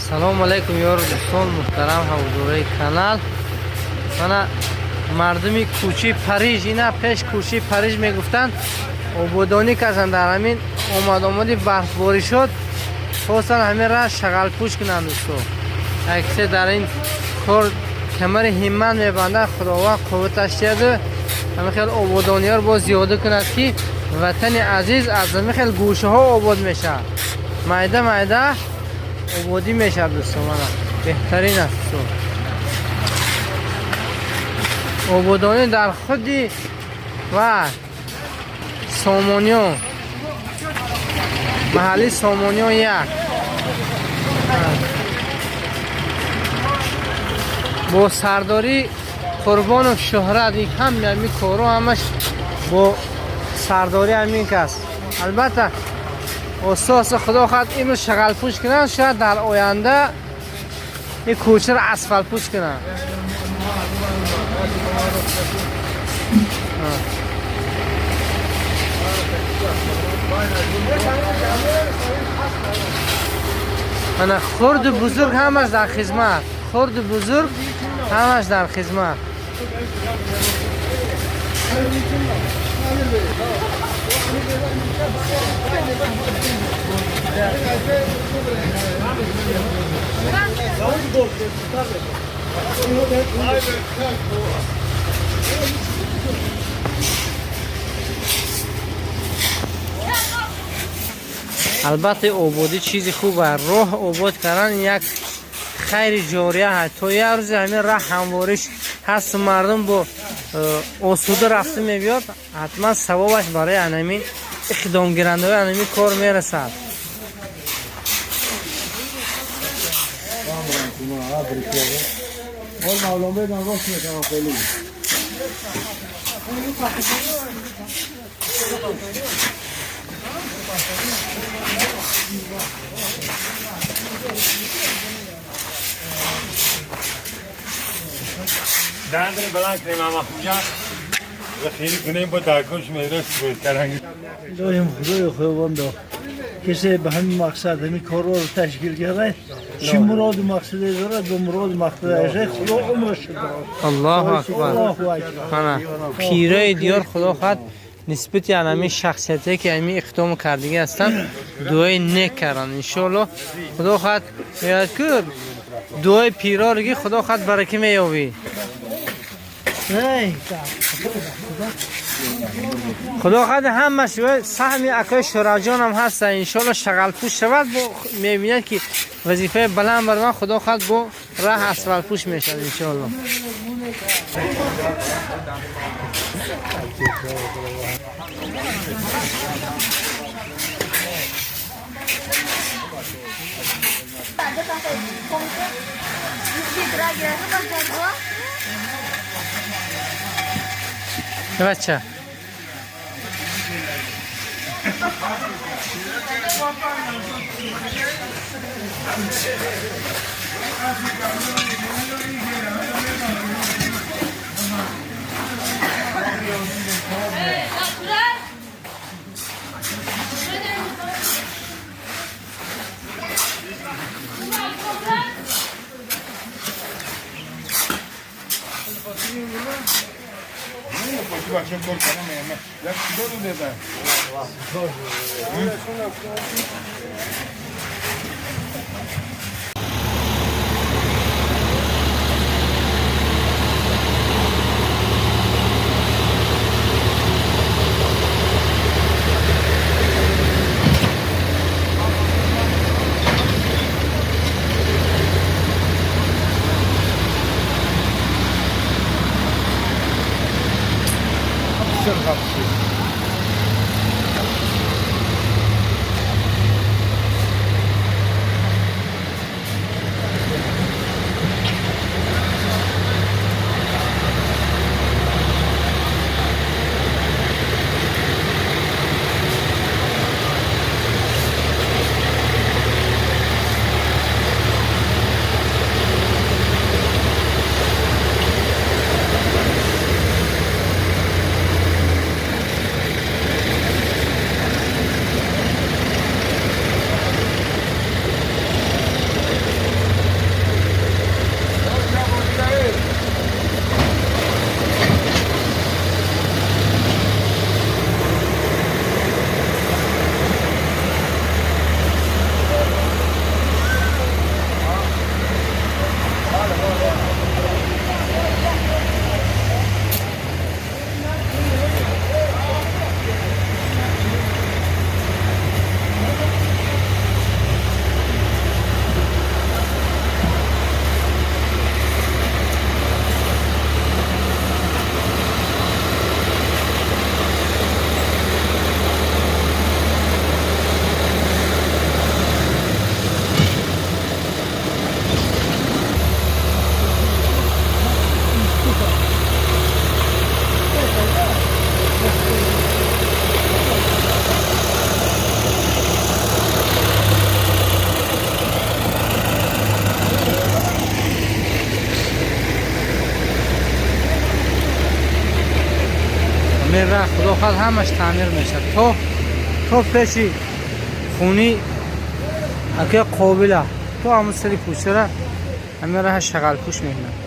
салому алайкум ёр дӯстон муҳтарам ҳаводорои канал. мана мардуми кӯчаи Париж, ина пеш кӯчаи Париж мегуфтанд ободонӣ карданд. дар ҳамин омади барфборӣ шуд, хостанд ҳамин ра шағалпӯш кунанд. дӯсто аксе дар ин кор камари ҳиммат мебандад. худованд қувваташ диҳаду ҳамин хел ободониҳоро боз зиёда кунад ки ватани азиз аз ҳамин хел гӯшаҳо обод мешавад. майда майда ободӣ мешавад. дӯстон мана беҳтарин аст. дӯстон ободонӣ дар худи ва Сомониё, маҳалли Сомониё як бо сардори Қурбонов Шӯҳрат, ҳамин кору ҳамаш бо сардори ҳамин кас. албатта ососа худо хоҳад имрӯз шағалпӯш кунанд, шояд дар оянда ин кӯчаро асфалтпӯш кунанд. мана хурду бузург ҳамаш дар хизмат. хурду бузург ҳамаш дар хизмат. албатта ободӣ чизи хуб аст. роҳ обод кардан як хайри ҷория ҳаст. то як рӯзи ҳамин раҳ ҳамвориш ҳасту мардум бо осуда рафта мебиёд, ҳатман савобаш барои анамин иқдомгирандаҳои анамин кор мерасад. دندون بلند کنیم اما خوبی و خیلی کنیم با درکش میرس بود کرنگی داریم خدای خواهنده کسی به همین مقصد همین کار رو تشکیل کرده چی مراد مقصده داره به مراد مقصده خدا عمرش داره. الله اکبر. مانا پیرای دیار خدا خواهد نسبت همین شخصیتی که همین اقدام کردگی هستن دعای نیک کردن. انشالله خدا خواهد یاد کرد دعای پیرا رو خدا خواهد برکه میابی. خدا خواهد همه شوید سهمی اکای شوراجان هم هست. انشالله شغلپوش شود میبینید که وظیفه بلند بر من خدا خواهد با راه اسفلتپوش میشد انشالله. بچه بچه کل کنم یک چیزا رو دیدن تعمیر را خدا خواهد همش تعمیر میشه تو پیشی خونی اگه قابله تو همون سری کوچه را همه را شغل پوش میکنن.